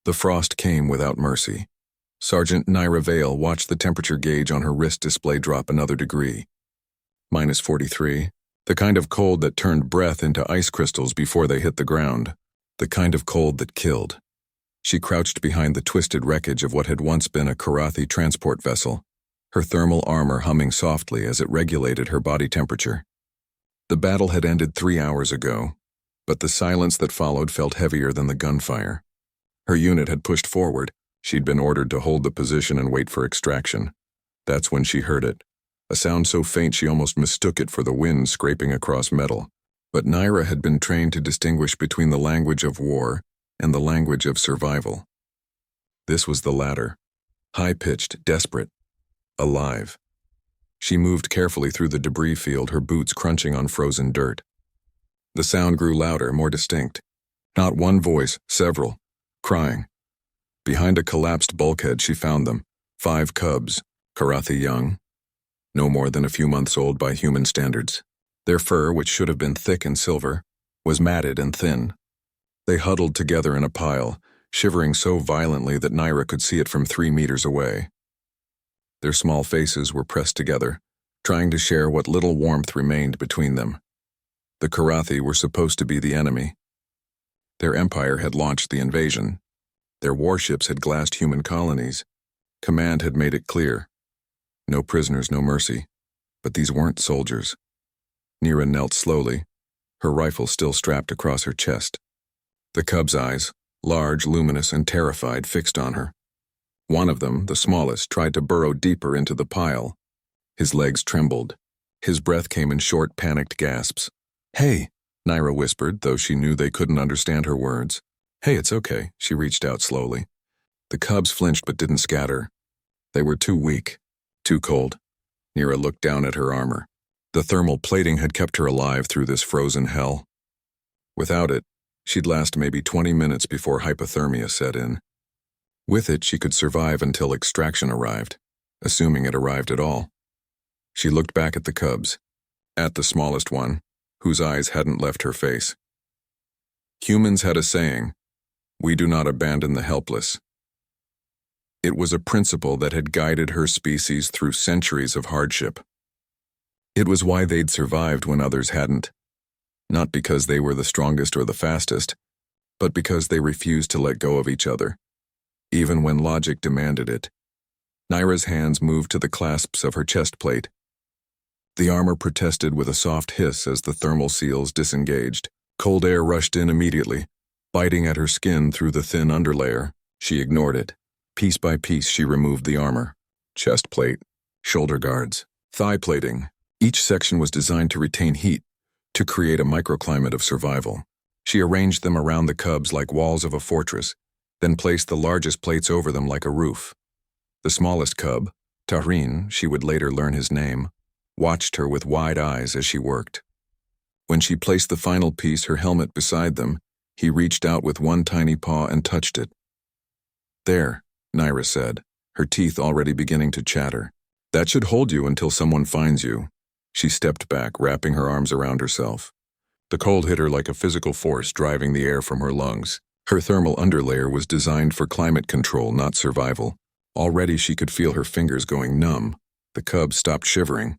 The frost came without mercy. Sergeant Naira Vale watched the temperature gauge on her wrist display drop another degree. -43. The kind of cold that turned breath into ice crystals before they hit the ground. The kind of cold that killed. She crouched behind the twisted wreckage of what had once been a Karathi transport vessel, her thermal armor humming softly as it regulated her body temperature. The battle had ended 3 hours ago, but the silence that followed felt heavier than the gunfire. Her unit had pushed forward. She'd been ordered to hold the position and wait for extraction. That's when she heard it, a sound so faint she almost mistook it for the wind scraping across metal. But Naira had been trained to distinguish between the language of war and the language of survival. This was the latter, high-pitched, desperate, alive. She moved carefully through the debris field, her boots crunching on frozen dirt. The sound grew louder, more distinct. Not one voice, several, crying. Behind a collapsed bulkhead she found them, 5 cubs, Karathi young, no more than a few months old by human standards. Their fur, which should have been thick and silver, was matted and thin. They huddled together in a pile, shivering so violently that Naira could see it from 3 meters away. Their small faces were pressed together, trying to share what little warmth remained between them. The Karathi were supposed to be the enemy. Their empire had launched the invasion. Their warships had glassed human colonies. Command had made it clear. No prisoners, no mercy. But these weren't soldiers. Naira knelt slowly, her rifle still strapped across her chest. The cub's eyes, large, luminous, and terrified, fixed on her. One of them, the smallest, tried to burrow deeper into the pile. His legs trembled. His breath came in short, panicked gasps. "Hey," Naira whispered, though she knew they couldn't understand her words. "Hey, it's okay," she reached out slowly. The cubs flinched but didn't scatter. They were too weak, too cold. Naira looked down at her armor. The thermal plating had kept her alive through this frozen hell. Without it, she'd last maybe 20 minutes before hypothermia set in. With it, she could survive until extraction arrived, assuming it arrived at all. She looked back at the cubs, at the smallest one, whose eyes hadn't left her face. Humans had a saying, "We do not abandon the helpless." It was a principle that had guided her species through centuries of hardship. It was why they'd survived when others hadn't. Not because they were the strongest or the fastest, but because they refused to let go of each other, even when logic demanded it. Naira's hands moved to the clasps of her chest plate. The armor protested with a soft hiss as the thermal seals disengaged. Cold air rushed in immediately, biting at her skin through the thin underlayer. She ignored it. Piece by piece she removed the armor. Chest plate, shoulder guards, thigh plating. Each section was designed to retain heat, to create a microclimate of survival. She arranged them around the cubs like walls of a fortress, then placed the largest plates over them like a roof. The smallest cub, Tahrin, she would later learn his name, watched her with wide eyes as she worked. When she placed the final piece, her helmet beside them, he reached out with one tiny paw and touched it. "There," Naira said, her teeth already beginning to chatter. "That should hold you until someone finds you." She stepped back, wrapping her arms around herself. The cold hit her like a physical force, driving the air from her lungs. Her thermal underlayer was designed for climate control, not survival. Already she could feel her fingers going numb. The cub stopped shivering.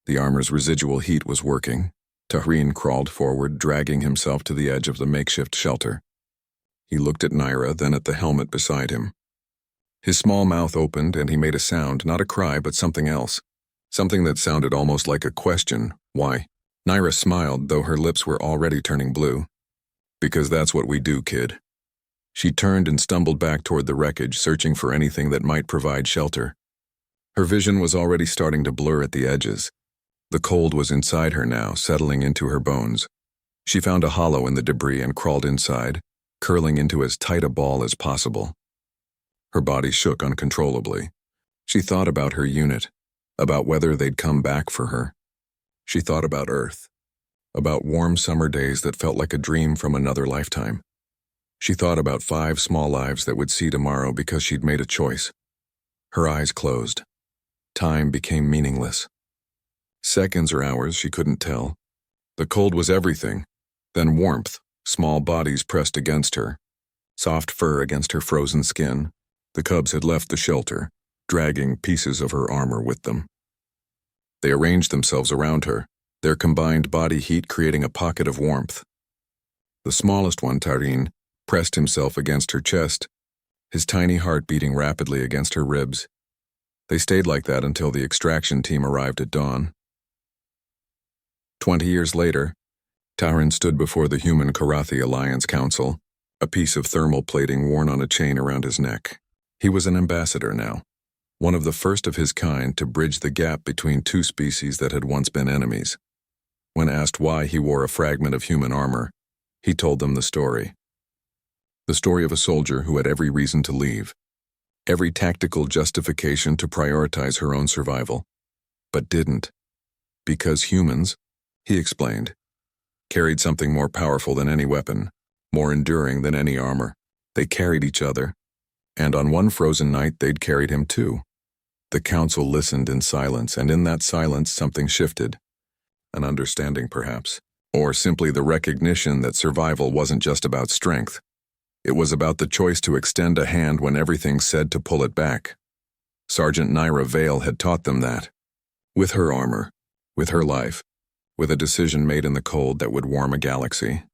The armor's residual heat was working. Tahrin crawled forward, dragging himself to the edge of the makeshift shelter. He looked at Naira, then at the helmet beside him. His small mouth opened and he made a sound, not a cry, but something else. Something that sounded almost like a question. "Why?" Naira smiled, though her lips were already turning blue. "Because that's what we do, kid." She turned and stumbled back toward the wreckage, searching for anything that might provide shelter. Her vision was already starting to blur at the edges. The cold was inside her now, settling into her bones. She found a hollow in the debris and crawled inside, curling into as tight a ball as possible. Her body shook uncontrollably. She thought about her unit, about whether they'd come back for her. She thought about Earth, about warm summer days that felt like a dream from another lifetime. She thought about 5 small lives that would see tomorrow because she'd made a choice. Her eyes closed. Time became meaningless. Seconds or hours, she couldn't tell. The cold was everything. Then warmth, small bodies pressed against her. soft fur against her frozen skin. The cubs had left the shelter, dragging pieces of her armor with them. They arranged themselves around her, their combined body heat creating a pocket of warmth. The smallest one, Tarin, pressed himself against her chest, his tiny heart beating rapidly against her ribs. They stayed like that until the extraction team arrived at dawn. 20 years later, Tarin stood before the Human Karathi Alliance Council, a piece of thermal plating worn on a chain around his neck. He was an ambassador now, one of the first of his kind to bridge the gap between two species that had once been enemies. When asked why he wore a fragment of human armor, he told them the story. The story of a soldier who had every reason to leave, every tactical justification to prioritize her own survival, but didn't. Because humans, he explained, carried something more powerful than any weapon, more enduring than any armor. They carried each other, and on one frozen night they'd carried him too. The council listened in silence, and in that silence something shifted. An understanding, perhaps, or simply the recognition that survival wasn't just about strength. It was about the choice to extend a hand when everything said to pull it back. Sergeant Naira Vale had taught them that. With her armor, with her life, with a decision made in the cold that would warm a galaxy.